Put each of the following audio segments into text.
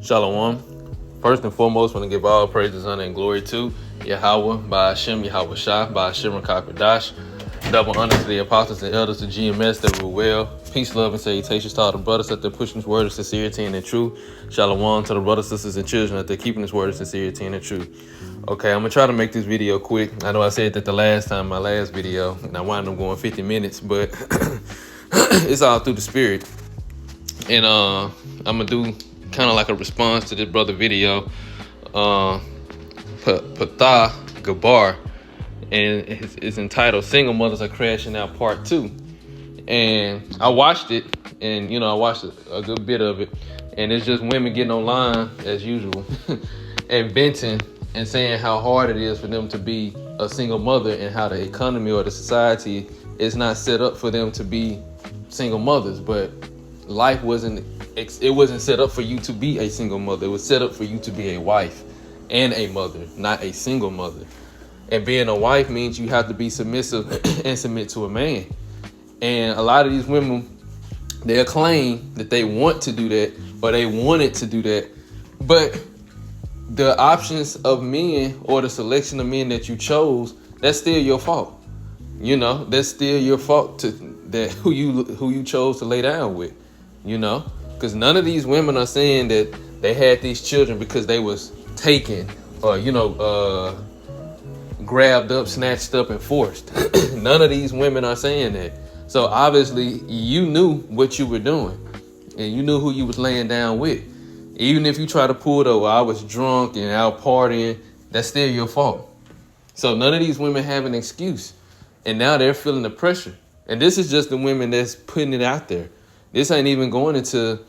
Shalom. First and foremost, I want to give all praises, honor, and glory to Yahweh, by Hashem, Yahweh Shah, by Hashem, Rakakadash. Double honor to the apostles and elders of GMS that rule well. Peace, love, and salutations to all the brothers that they're pushing this word of sincerity and in truth. Shalom to the brothers, sisters, and children that they're keeping this word of sincerity and in truth. Okay, I'm going to try to make this video quick. I know I said that the last time, my last video, and I wound up going 50 minutes, but it's all through the spirit. And I'm going to do kind of like a response to this brother video, Patah Gabar, and it's entitled "Single Mothers Are Crashing Out Part 2." And I watched it, and I watched a good bit of it, and it's just women getting online as usual and venting and saying how hard it is for them to be a single mother and how the economy or the society is not set up for them to be single mothers. But life wasn't set up for you to be a single mother. It was set up for you to be a wife and a mother, not a single mother. And being a wife means you have to be submissive and submit to a man. And a lot of these women, they'll claim that they want to do that or they wanted to do that. But the options of men or the selection of men that you chose, that's still your fault. That's still your fault that who you chose to lay down with, because none of these women are saying that they had these children because they was taken or, grabbed up, snatched up, and forced. None of these women are saying that. So obviously you knew what you were doing and you knew who you was laying down with. Even if you try to pull the, I was drunk and out partying, that's still your fault. So none of these women have an excuse. And now they're feeling the pressure. And this is just the women that's putting it out there. This ain't even going into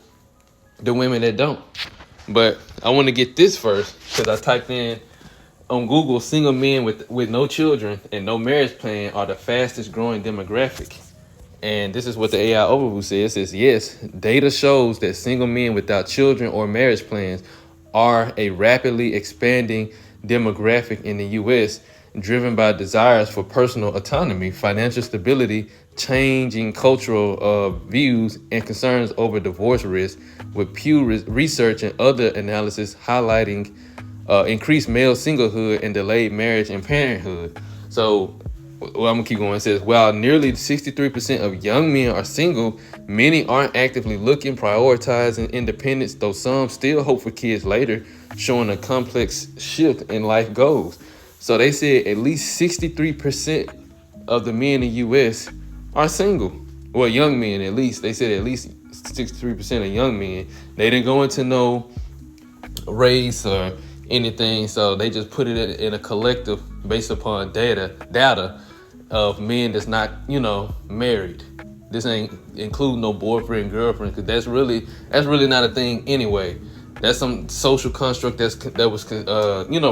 the women that don't. But I want to get this first because I typed in on Google, single men with no children and no marriage plan are the fastest growing demographic. And this is what the AI overview says. It says, yes, data shows that single men without children or marriage plans are a rapidly expanding demographic in the U.S., driven by desires for personal autonomy, financial stability, changing cultural views, and concerns over divorce risk, with Pew Research and other analysis highlighting increased male singlehood and delayed marriage and parenthood. So, I'm going to keep going. It says, while nearly 63% of young men are single, many aren't actively looking, prioritizing independence, though some still hope for kids later, showing a complex shift in life goals. So they said at least 63% of the men in the U.S. are single. Well, young men at least. They said at least 63% of young men. They didn't go into no race or anything. So they just put it in a collective based upon data of men that's not, married. This ain't include no boyfriend, girlfriend, because that's really not a thing anyway. That's some social construct that was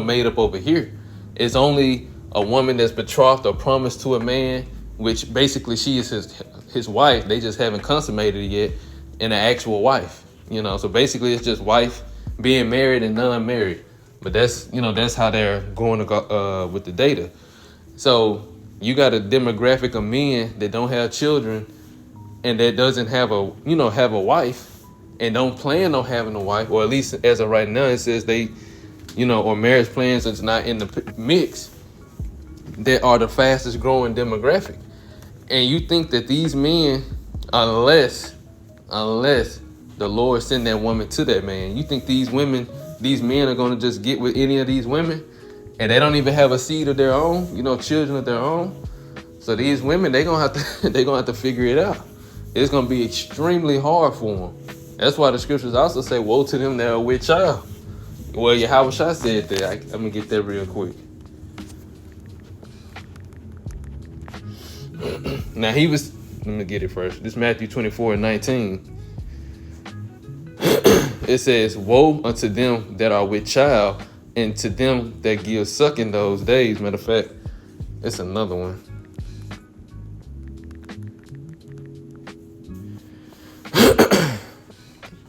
made up over here. It's only a woman that's betrothed or promised to a man, which basically she is his wife. They just haven't consummated it yet in an actual wife. So basically it's just wife being married and non-married. But that's how they're going to go with the data. So you got a demographic of men that don't have children and that doesn't have a wife and don't plan on having a wife, or at least as of right now, it says they, or marriage plans that's not in the mix, that are the fastest growing demographic. And you think that these men, unless the Lord send that woman to that man, you think these men are going to just get with any of these women and they don't even have a seed of their own, children of their own. So these women, they're going to have to figure it out. It's going to be extremely hard for them. That's why the scriptures also say, woe to them that are with child. Well, Yahweh Shah said that. I'm going to get that real quick. Now let me get it first. This Matthew 24:19. It says, woe unto them that are with child and to them that give suck in those days. Matter of fact, it's another one.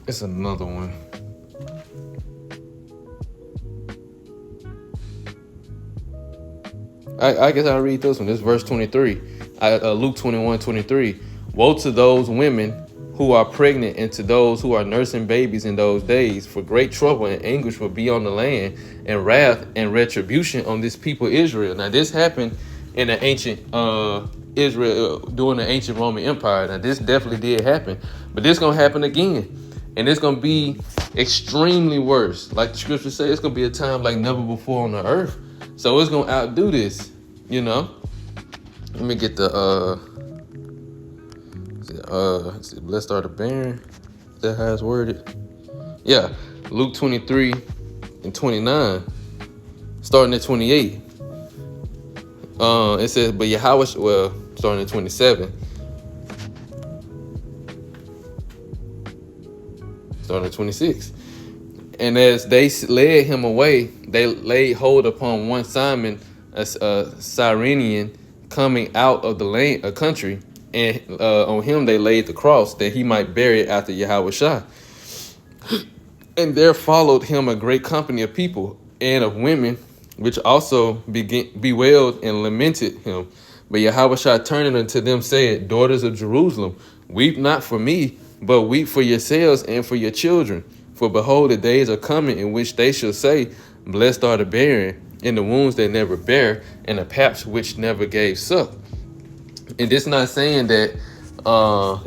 It's another one. I guess I'll read this one. This is verse 23. Luke 21:23. Woe to those women who are pregnant and to those who are nursing babies in those days, for great trouble and anguish will be on the land, and wrath and retribution on this people Israel. Now this happened in the ancient Israel during the ancient Roman Empire. Now this definitely did happen, but this gonna happen again, and it's gonna be extremely worse. Like the scripture says, it's gonna be a time like never before on the earth. So it's gonna outdo this, you know. Let me get the blessed are the barren. Is that how it's worded? Yeah, Luke 23 and 29, starting at 28. It says, but Yahweh, well, starting at 27, starting at 26. And as they led him away, they laid hold upon one Simon, a Cyrenian, coming out of the land, a country, and on him they laid the cross that he might bury it after Yahweh. And there followed him a great company of people and of women, which also bewailed and lamented him. But Yahweh turning unto them said, daughters of Jerusalem, weep not for me, but weep for yourselves and for your children. For behold, the days are coming in which they shall say, blessed are the barren, and the wombs that never bear, and the paps which never gave suck. And this not saying that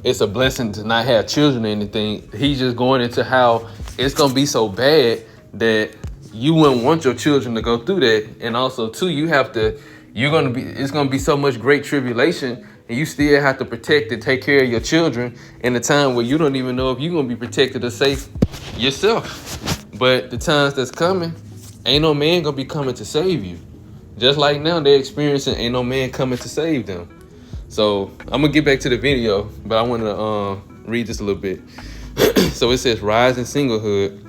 it's a blessing to not have children or anything. He's just going into how it's going to be so bad that you wouldn't want your children to go through that. And also, too, it's going to be so much great tribulation, and you still have to protect and take care of your children in a time where you don't even know if you're going to be protected or safe yourself. But the times that's coming, ain't no man going to be coming to save you. Just like now they're experiencing, ain't no man coming to save them. So I'm going to get back to the video, but I want to read this a little bit. So it says, rise in singlehood.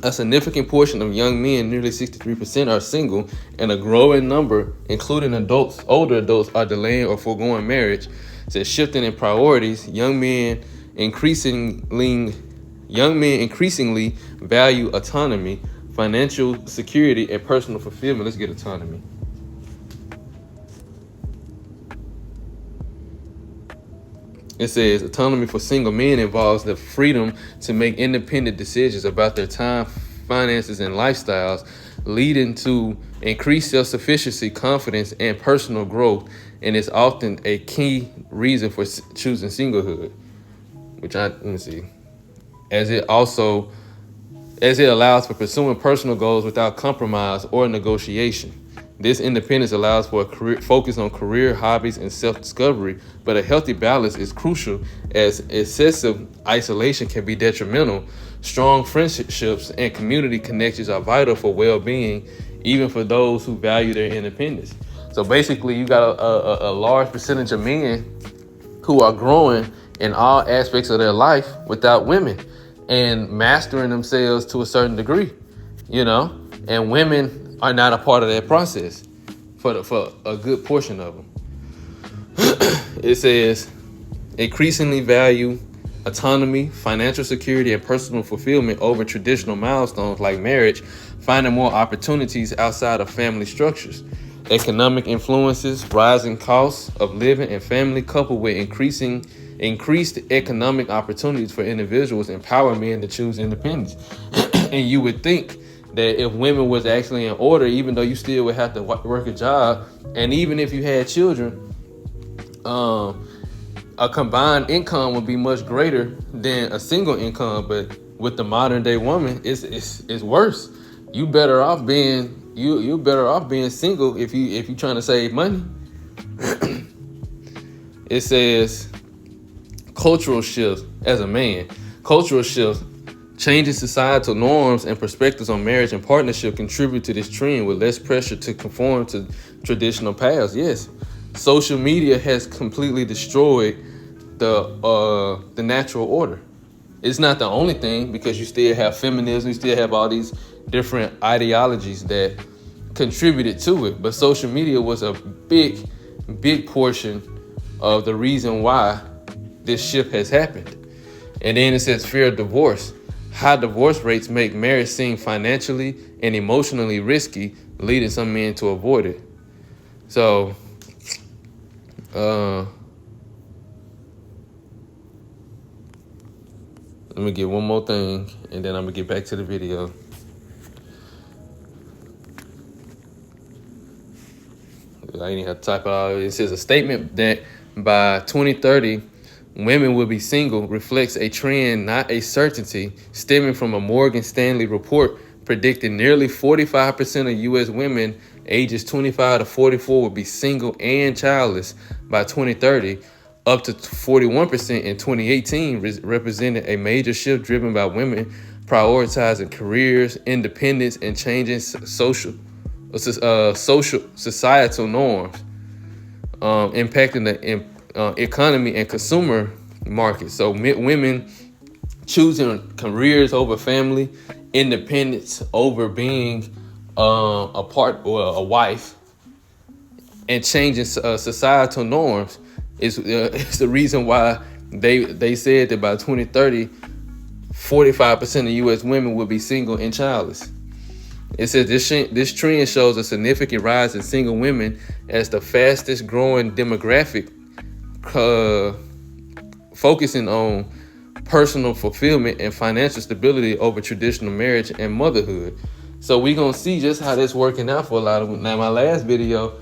A significant portion of young men, nearly 63%, are single, and a growing number, including adults, older adults, are delaying or foregoing marriage. It says, shifting in priorities, young men increasingly value autonomy, financial security, and personal fulfillment. Let's get autonomy. It says autonomy for single men involves the freedom to make independent decisions about their time, finances, and lifestyles, leading to increased self-sufficiency, confidence, and personal growth, and is often a key reason for choosing singlehood. Let me see. As it allows for pursuing personal goals without compromise or negotiation. This independence allows for a focus on career, hobbies, and self-discovery, but a healthy balance is crucial, as excessive isolation can be detrimental. Strong friendships and community connections are vital for well-being, even for those who value their independence. So basically, you got a large percentage of men who are growing in all aspects of their life without women and mastering themselves to a certain degree, you know, and women are not a part of that process for a good portion of them. It says, increasingly value autonomy, financial security, and personal fulfillment over traditional milestones like marriage, finding more opportunities outside of family structures. Economic influences, rising costs of living and family, coupled with increased economic opportunities for individuals, empower men to choose independence. And you would think that if women was actually in order, even though you still would have to work a job, and even if you had children, a combined income would be much greater than a single income. But with the modern day woman, it's worse. You better off being single if you trying to save money. It says cultural shifts as a man. Cultural shifts, changing societal norms and perspectives on marriage and partnership contribute to this trend, with less pressure to conform to traditional paths. Yes, social media has completely destroyed the natural order. It's not the only thing, because you still have feminism, you still have all these different ideologies that contributed to it. But social media was a big portion of the reason why this shift has happened. And then it says fear of divorce. High divorce rates make marriage seem financially and emotionally risky, leading some men to avoid it. So, Let me get one more thing, and then I'm gonna get back to the video. I ain't have to type out. It says a statement that by 2030, women will be single reflects a trend, not a certainty, stemming from a Morgan Stanley report predicting nearly 45% of U.S. women ages 25 to 44 will be single and childless by 2030, up to 41% in 2018, represented a major shift driven by women prioritizing careers, independence, and changing societal norms, impacting the economy and consumer market. So women choosing careers over family, independence over being a part or a wife, and changing societal norms is the reason why they said that by 2030, 45% of U.S. women will be single and childless. It says this trend shows a significant rise in single women as the fastest growing demographic, focusing on personal fulfillment and financial stability over traditional marriage and motherhood. So we gonna see just how this working out for a lot of women. Now, my last video,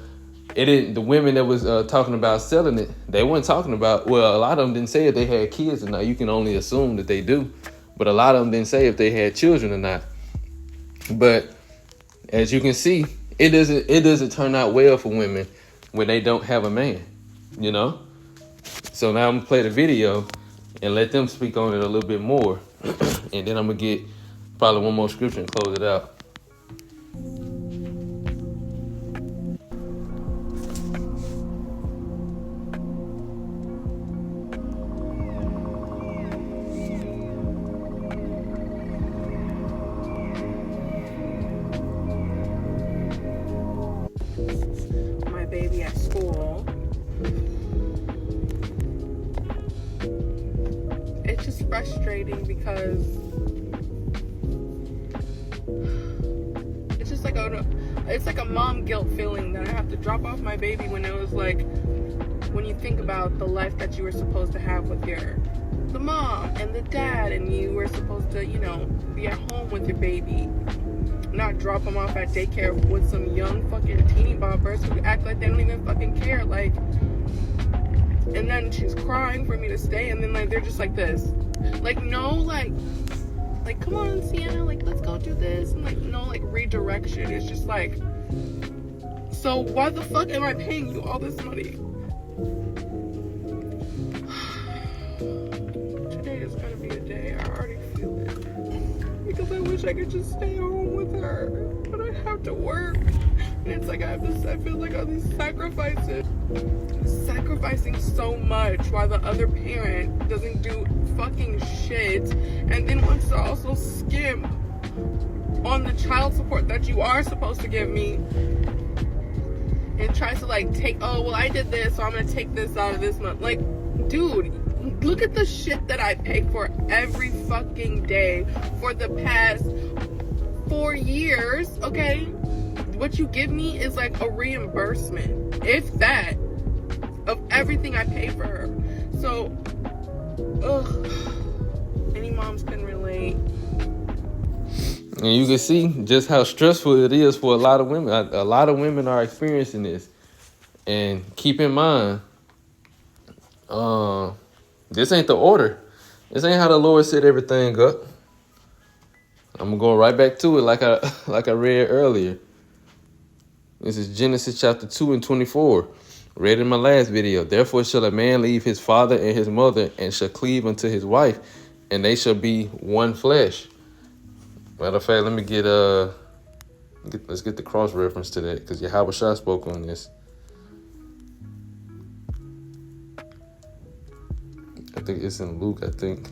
the women that was talking about selling it, they weren't talking about, well, a lot of them didn't say if they had kids or not. You can only assume that they do, but a lot of them didn't say if they had children or not. But as you can see, it doesn't turn out well for women when they don't have a man, you know? So now I'm gonna play the video and let them speak on it a little bit more. And then I'm gonna get probably one more scripture and close it out. My baby at school. It's just frustrating because it's just like it's like a mom guilt feeling that I have to drop off my baby when it was like, when you think about the life that you were supposed to have with the mom and the dad, and you were supposed to, you know, be at home with your baby, not drop them off at daycare with some young fucking teeny boppers who act like they don't even fucking care, like. And then she's crying for me to stay, and then like they're just like this, like, no, like come on, Sienna, like let's go do this, and like no, like redirection. It's just like, so why the fuck am I paying you all this money? Today is gonna be a day. I already feel it, because I wish I could just stay home with her, but I have to work, and it's like I feel like all these sacrificing so much while the other parent doesn't do fucking shit, and then wants to also skim on the child support that you are supposed to give me, and tries to like take, oh well, I did this, so I'm gonna take this out of this month. Like, dude, look at the shit that I pay for every fucking day for the past 4 years, okay? What you give me is like a reimbursement, if that, of everything I pay for her. So, any moms can relate. And you can see just how stressful it is for a lot of women. A lot of women are experiencing this. And keep in mind, this ain't the order. This ain't how the Lord set everything up. I'm gonna go right back to it like I read earlier. This is Genesis chapter 2 and 24. Read in my last video. Therefore shall a man leave his father and his mother, and shall cleave unto his wife, and they shall be one flesh. Matter of fact, let me let's get the cross reference to that, because Yahweh Shah spoke on this. I think it's in Luke, I think.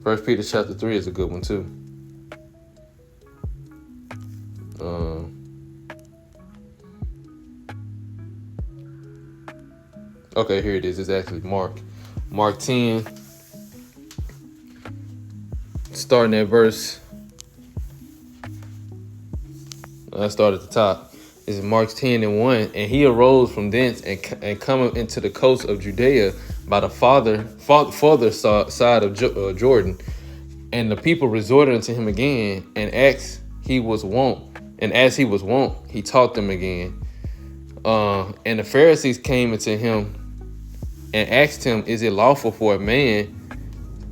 1 Peter chapter 3 is a good one too. Okay, here it is. It's actually Mark 10, starting at verse. I start at the top. This is Mark 10 and 1. And he arose from thence and coming into the coast of Judea by the farther side of Jordan. And the people resorted unto him again, and as he was wont, he taught them again. And the Pharisees came unto him and asked him, is it lawful for a man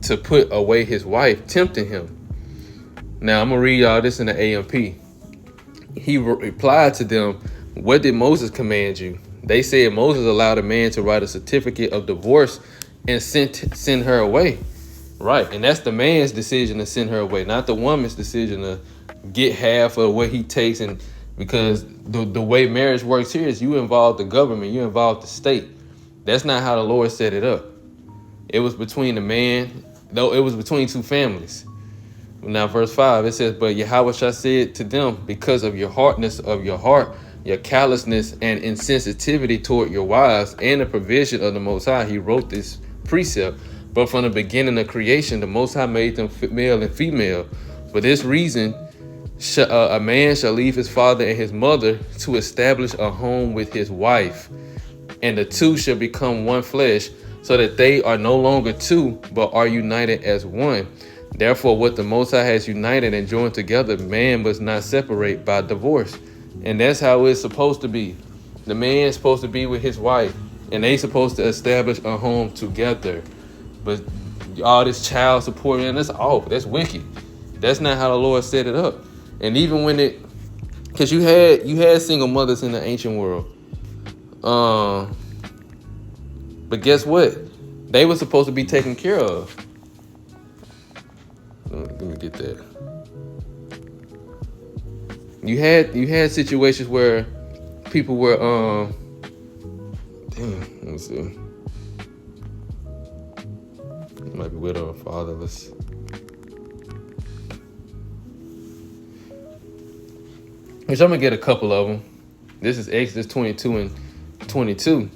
to put away his wife, tempting him? Now I'm gonna read y'all this in the AMP. He replied to them, what did Moses command you? They said Moses allowed a man to write a certificate of divorce and send her away. Right, and that's the man's decision to send her away, not the woman's decision to get half of what he takes. And because the way marriage works here is you involve the government, you involve the state. That's not how the Lord set it up. It was between the man, though it was between two families. Now, verse 5, it says, but Yahweh said to them, because of your hardness of your heart, your callousness and insensitivity toward your wives, and the provision of the Most High, he wrote this precept. But from the beginning of creation, the Most High made them male and female. For this reason, a man shall leave his father and his mother to establish a home with his wife, and the two shall become one flesh, so that they are no longer two, but are united as one. Therefore, what the Most High has united and joined together, man must not separate by divorce. And that's how it's supposed to be. The man's supposed to be with his wife, and they supposed to establish a home together. But all this child support, man, that's off. That's wicked. That's not how the Lord set it up. And even when because you had single mothers in the ancient world. But guess what? They were supposed to be taken care of. Let me get that. You had situations where people were let me see. Might be widow or fatherless. Which I'm gonna get a couple of them. This is Exodus 22 and 22.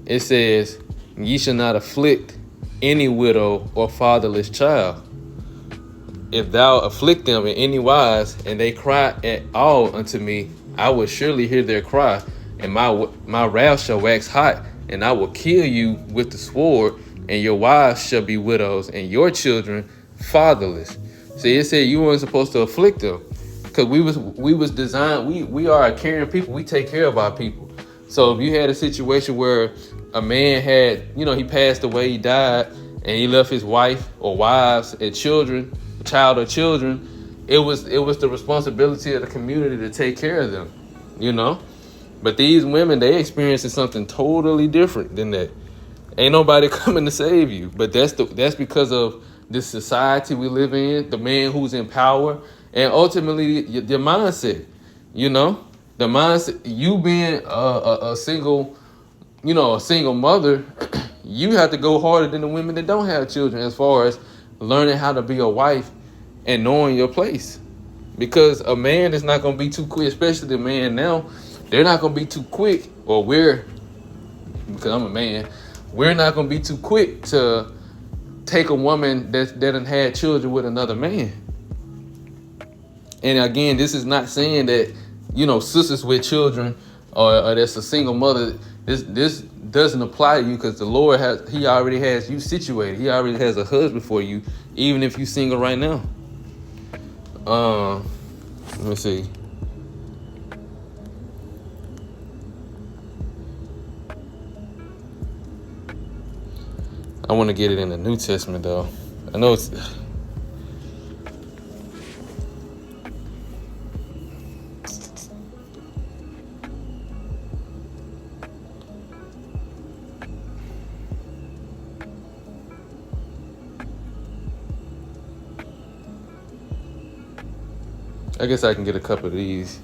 It says, ye shall not afflict any widow or fatherless child. If thou afflict them in any wise, and they cry at all unto me, I will surely hear their cry, and my wrath shall wax hot, and I will kill you with the sword, and your wives shall be widows, and your children fatherless. See, it said you weren't supposed to afflict them, because we was designed. We are a caring people. We take care of our people. So if you had a situation where a man had, he passed away, he died, and he left his wife or wives and children, child or children, it was the responsibility of the community to take care of them, But these women, they experiencing something totally different than that. Ain't nobody coming to save you. But that's because of this society we live in, the man who's in power, and ultimately your mindset. The mindset. You being a single, a single mother, you have to go harder than the women that don't have children as far as learning how to be a wife and knowing your place. Because a man is not going to be too quick, especially the man now. They're not going to be too quick, because I'm a man, we're not going to be too quick to take a woman that done had children with another man. And again, this is not saying that, sisters with children or that's a single mother, this doesn't apply to you, because the Lord he already has you situated. He already has a husband for you, even if you're single right now. Let me see. I want to get it in the New Testament, though. I know it's... I guess I can get a couple of these.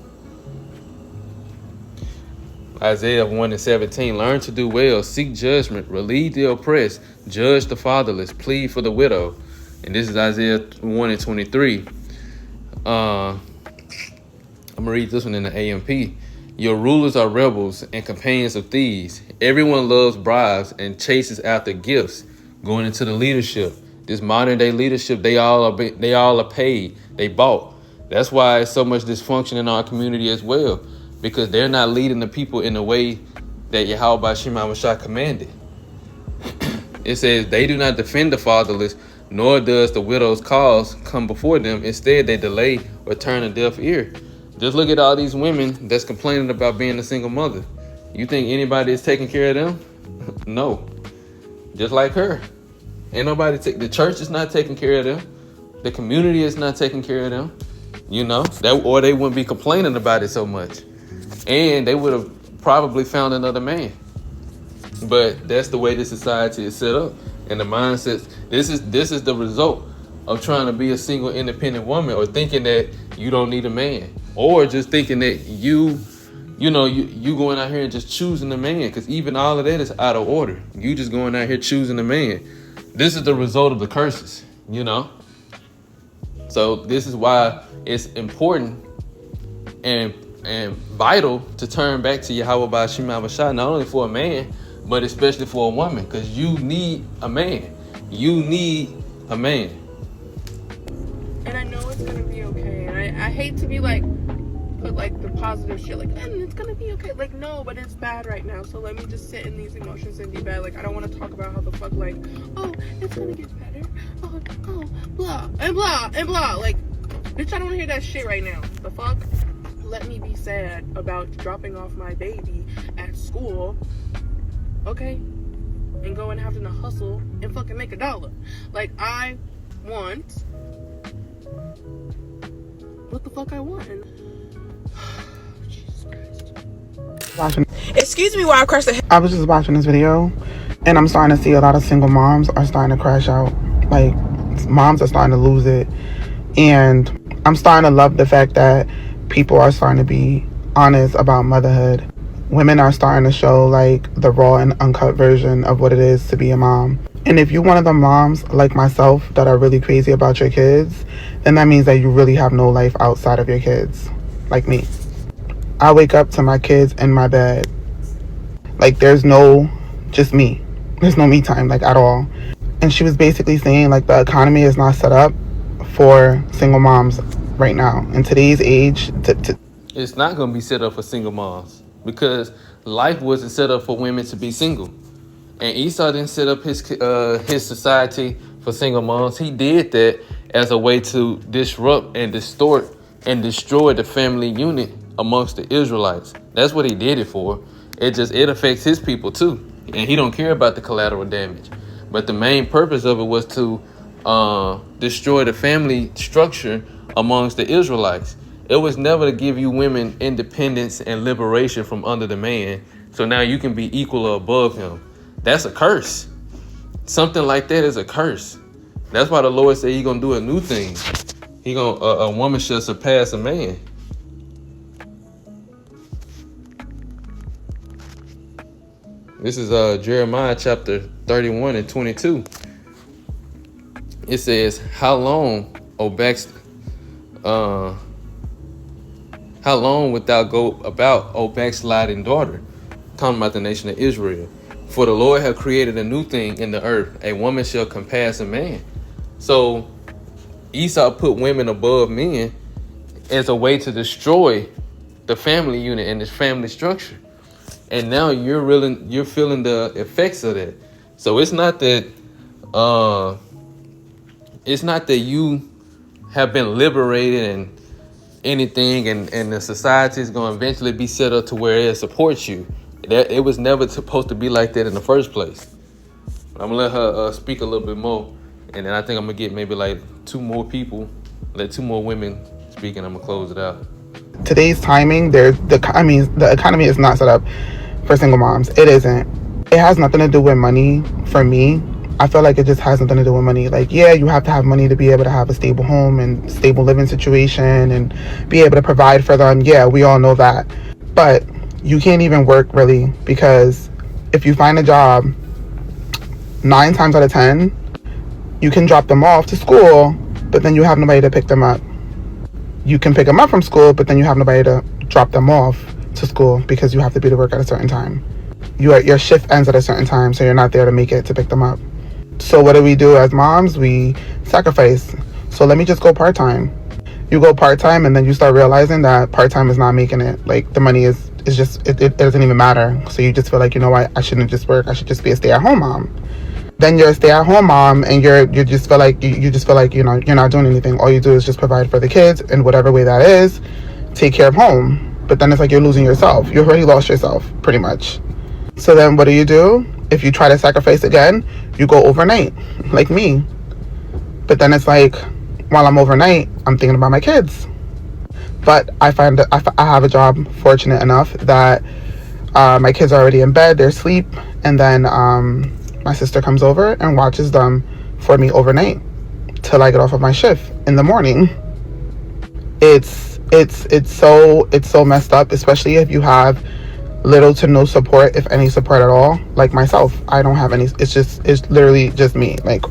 Isaiah 1:17, learn to do well, seek judgment, relieve the oppressed, judge the fatherless, plead for the widow. And this is Isaiah 1:23. I'm gonna read this one in the AMP. Your rulers are rebels and companions of thieves. Everyone loves bribes and chases after gifts. Going into the leadership, this modern day leadership, they all are paid, they bought. That's why it's so much dysfunction in our community as well, because they're not leading the people in the way that Yahweh Shema Mashah commanded. It says they do not defend the fatherless, nor does the widow's cause come before them. Instead, they delay or turn a deaf ear. Just look at all these women that's complaining about being a single mother. You think anybody is taking care of them? No. Just like her. Ain't nobody the church is not taking care of them. The community is not taking care of them. You know, or they wouldn't be complaining about it so much. And they would have probably found another man. But that's the way the society is set up. And the mindset, this is the result of trying to be a single independent woman, or thinking that you don't need a man, or just thinking that you going out here and just choosing a man, because even all of that is out of order. You just going out here choosing a man. This is the result of the curses, you know. So this is why it's important and vital to turn back to Yahweh Ba'ashim Abashah, not only for a man, but especially for a woman, because you need a man. You need a man. And I know it's gonna be okay. And I hate to be like, put like the positive shit, like, and it's gonna be okay. Like, no, but it's bad right now. So let me just sit in these emotions and be bad. Like, I don't want to talk about how the fuck, like, oh, it's gonna get better. Oh, blah and blah and blah. Like, bitch, I don't want to hear that shit right now. The fuck? Let me be sad about dropping off my baby at school, okay, and going and having to hustle and fucking make $1. Like, I want what the fuck I want. And Jesus Christ. Excuse me while I crash the head. I was just watching this video, and I'm starting to see a lot of single moms are starting to crash out. Like, moms are starting to lose it. And I'm starting to love the fact that people are starting to be honest about motherhood. Women are starting to show like the raw and uncut version of what it is to be a mom. And if you're one of the moms like myself that are really crazy about your kids, then that means that you really have no life outside of your kids, like me. I wake up to my kids in my bed. Like, there's no just me. There's no me time, like, at all. And she was basically saying like the economy is not set up for single moms right now in today's age. It's not going to be set up for single moms, because life wasn't set up for women to be single. And Esau didn't set up his society for single moms. He did that as a way to disrupt and distort and destroy the family unit amongst the Israelites. That's what he did it for. It affects his people too, and he don't care about the collateral damage. But the main purpose of it was to destroy the family structure amongst the Israelites. It was never to give you women independence and liberation from under the man, so now you can be equal or above him. That's a curse. Something like that is a curse. That's why the Lord said He's gonna do a new thing. A woman shall surpass a man. This is Jeremiah chapter 31 and 22. It says, "How long, how long wilt thou go about, O backsliding daughter?" Talking about the nation of Israel. "For the Lord hath created a new thing in the earth. A woman shall compass a man." So Esau put women above men as a way to destroy the family unit and its family structure. And now you're feeling the effects of that. So it's not that you have been liberated and anything, and the society is going to eventually be set up to where it supports you. That it was never supposed to be like that in the first place. But I'm gonna let her speak a little bit more, and then I think I'm gonna get maybe like two more women speak, and I'm gonna close it out. Today's timing, the economy is not set up for single moms. It isn't. It has nothing to do with money for me. I feel like it just has nothing to do with money. Like, yeah, you have to have money to be able to have a stable home and stable living situation and be able to provide for them. Yeah, we all know that. But you can't even work really, because if you find a job, 9 times out of 10, you can drop them off to school, but then you have nobody to pick them up. You can pick them up from school, but then you have nobody to drop them off to school because you have to be to work at a certain time. Your shift ends at a certain time, so you're not there to make it to pick them up. So what do we do as moms? We sacrifice. So let me just go part-time. You go part-time, and then you start realizing that part-time is not making it. Like, the money is just, it doesn't even matter. So you just feel like, you know what, I shouldn't just work. I should just be a stay-at-home mom. then you're a stay-at-home mom, and you just feel like you just feel like, you know, you're not doing anything. All you do is just provide for the kids in whatever way that is, take care of home. But then it's like you're losing yourself. You've already lost yourself, pretty much. So then what do? If you try to sacrifice again, you go overnight, like me. But then it's like, while I'm overnight, I'm thinking about my kids. But I find that I have a job, fortunate enough that my kids are already in bed, they're asleep, and then my sister comes over and watches them for me overnight till I get off of my shift in the morning. It's so messed up, especially if you have little to no support, if any support at all. Like myself, I don't have any. It's literally just me, like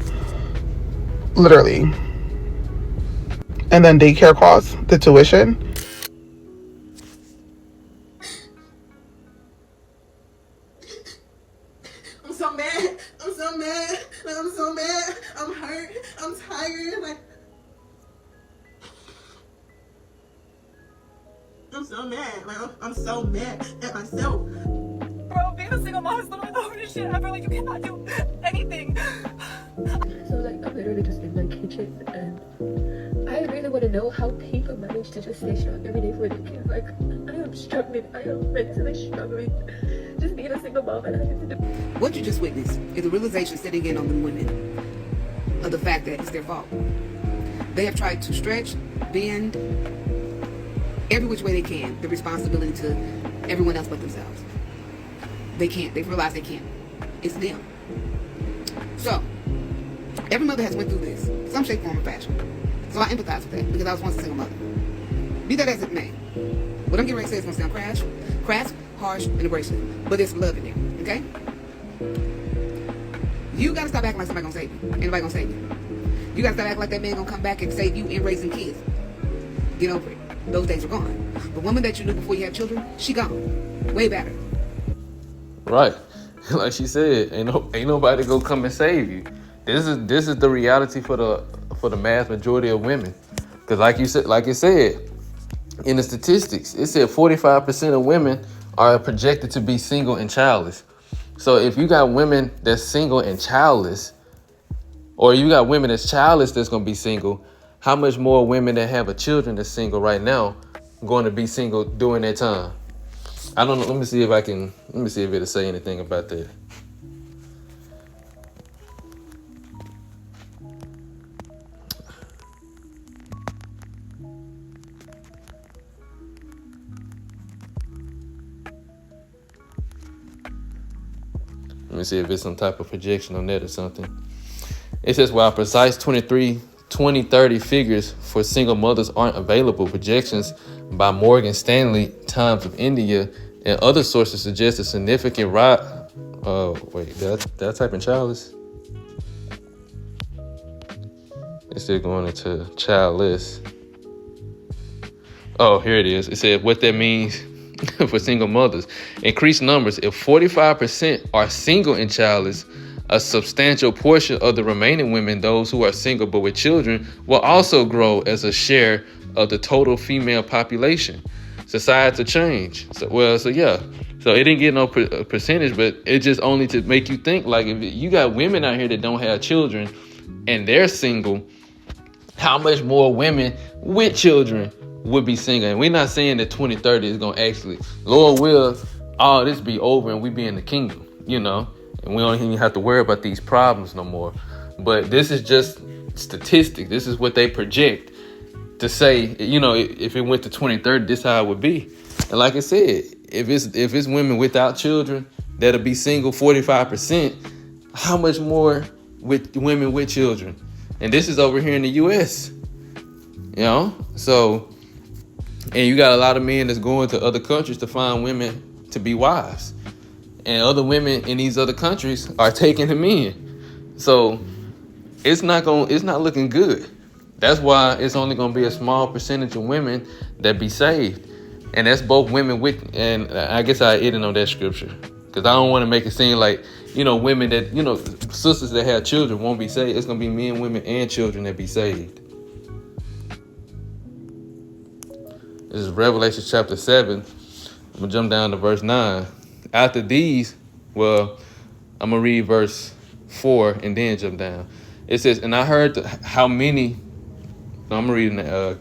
literally. And then daycare costs, the tuition. I'm so mad. I'm so mad. Like, I'm so mad. I'm hurt. I'm tired. Like, I'm so mad. Like, I'm so mad at myself. Bro, being a single mom is literally the hardest shit ever. Like, you cannot do anything. So, like, I'm literally just in my kitchen, and I really want to know how people manage to just stay strong every day for their kids. Like, I am struggling. I am mentally struggling. Just being a single mom, and I have to do. What you just witnessed is a realization setting in on the women of the fact that it's their fault. They have tried to stretch, bend, every which way they can, the responsibility to everyone else but themselves. They can't. They've realized they can't. It's them. So, every mother has went through this, some shape, form, or fashion. So I empathize with that because I was once a single mother. Be that as it may, what I'm getting ready to say is going to sound crass, harsh, and abrasive, but there's love in there, okay? You got to stop acting like somebody going to save you. Ain't nobody going to save you. You got to stop acting like that man going to come back and save you in raising kids. Get over it. Those days are gone. The woman that you knew before you had children, she gone. Way better. Right. Like she said, ain't nobody gonna come and save you. This is the reality for the mass majority of women. Because like it said in the statistics, it said 45% of women are projected to be single and childless. So if you got women that's single and childless, or you got women that's childless that's gonna be single, how much more women that have a children that's single right now going to be single during that time? I don't know. Let me see if it'll say anything about that. Let me see if it's some type of projection on that or something. It says, while precise 2030 figures for single mothers aren't available, projections by Morgan Stanley, Times of India, and other sources suggest a significant rise. Did I type in childless? It's still going into childless. Oh, here it is. It said what that means for single mothers. Increased numbers. If 45% are single and childless, a substantial portion of the remaining women, those who are single but with children, will also grow as a share of the total female population. Societal change. So it didn't get no percentage, but it just only to make you think, like, if you got women out here that don't have children and they're single, how much more women with children would be single? And we're not saying that 2030 is going to actually, Lord will, all this be over and we be in the kingdom, you know, and we don't even have to worry about these problems no more. But this is just statistics. This is what they project to say, you know, if it went to 2030, this is how it would be. And like I said, if it's women without children that'll be single 45%, how much more with women with children? And this is over here in the US, you know? So, and you got a lot of men that's going to other countries to find women to be wives. And other women in these other countries are taking them in. So it's not looking good. That's why it's only going to be a small percentage of women that be saved. And that's both women with, and I guess I ended on that scripture. Because I don't want to make it seem like, you know, women that, you know, sisters that have children won't be saved. It's going to be men, women, and children that be saved. This is Revelation chapter 7. I'm going to jump down to verse 9. After these, well, I'm going to read verse 4 and then jump down. It says, and I heard how many. I'm reading the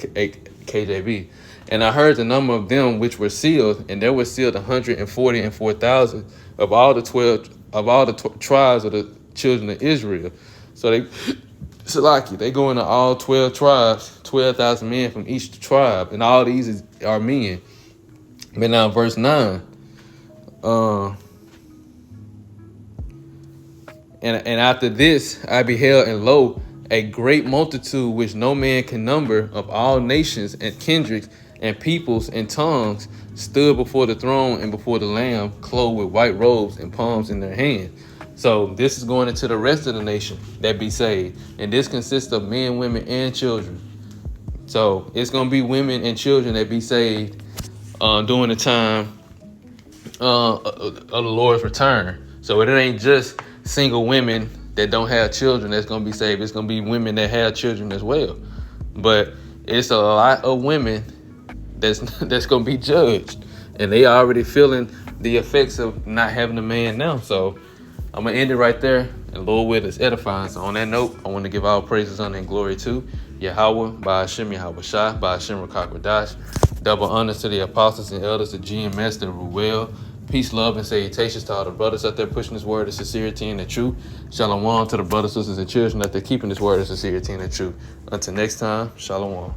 KJV, and I heard the number of them which were sealed, and there were sealed 144,000 of all the 12 of all the tribes of the children of Israel. So they go into all 12 tribes, 12,000 men from each tribe, and all these are men. But now verse 9. And after this I beheld, and lo, a great multitude which no man can number, of all nations and kindreds and peoples and tongues, stood before the throne and before the Lamb, clothed with white robes and palms in their hand. So this is going into the rest of the nation that be saved. And this consists of men, women, and children. So it's going to be women and children that be saved during the time of the Lord's return. So it ain't just single women that don't have children that's going to be saved. It's going to be women that have children as well. But it's a lot of women that's going to be judged. And they already feeling the effects of not having a man now. So I'm going to end it right there. And Lord will is edifying. So on that note, I want to give all praises, honor, and glory to Yahweh, by Hashem Yahweh Shai, by Hashem Rakakwadash. Double honors to the apostles and elders, the GMS, the Ruel. Peace, love, and salutations to all the brothers out there pushing this word of sincerity and the truth. Shalom to the brothers, sisters, and children out there keeping this word of sincerity and the truth. Until next time, shalom.